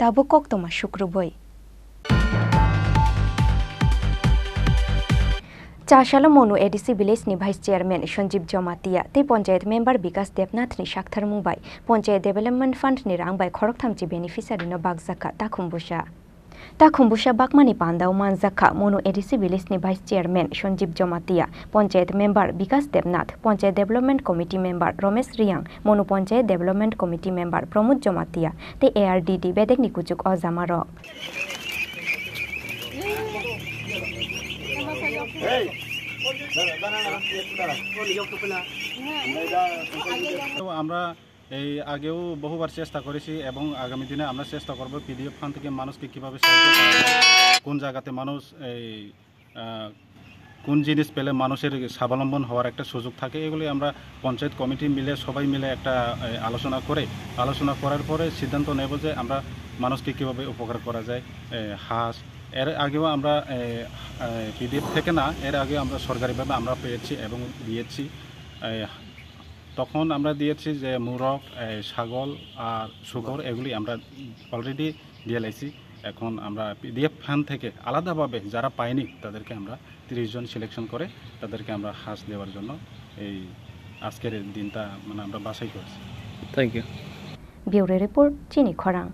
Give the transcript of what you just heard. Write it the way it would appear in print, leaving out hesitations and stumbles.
তাবো কক্তমা শুক্রবই চাশালা মনু এডিসি ভিলেজ नि भाइस चेयरमैन सञ्जीव जमातिया ते पंचायत मेम्बर विकास देवनाथ नि साक्थार मुंबाई पंचायत डेभलपमेंट फंड नि रांबाई खरकथामची बेनिफिसियारि न बागजाखा ताखुम्बुसा बागमानि पान्दाव मानजाखा मनु एडिसि ভিলেজ नि vice chairman Sanjeev Jamatia panchayat member Bikash Debnath panchayat development committee member Ramesh Reang Manu panchayat development committee member Pramod Jamatia ते एआरडीडी बेदेकनि कुचुक अजामारक আমরা এই আগেও বহুবার চেষ্টা করেছি এবং আগামী দিনে আমরা চেষ্টা করব পিডিএফ ফান্ড থেকে মানুষকে কিভাবে সাহায্য করা যায়, কোন জায়গাতে মানুষ এই কোন জিনিস পেলে মানুষের স্বাবলম্বন হওয়ার একটা সুযোগ থাকে, এগুলি আমরা পঞ্চায়েত কমিটি মিলে সবাই মিলে একটা আলোচনা করার পরে সিদ্ধান্ত নেব যে আমরা মানুষকে কীভাবে উপকার করা যায়। হাঁস এর আগেও আমরা পিডিএফ থেকে না, এর আগেও আমরা সরকারিভাবে আমরা পেয়েছি এবং দিয়েছি। তখন আমরা দিয়েছি যে মুরগ, ছাগল আর শুকর এগুলি আমরা অলরেডি দিয়ে লাইছি। এখন আমরা পিডিএফ ফান্ড থেকে আলাদাভাবে যারা পায়নি তাদেরকে আমরা 30 জন সিলেকশন করে তাদেরকে আমরা হাঁস দেওয়ার জন্য এই আজকের দিনটা মানে আমরা বাছাই করেছি। Thank you. ব্যুরো রিপোর্ট চিনি খরাং।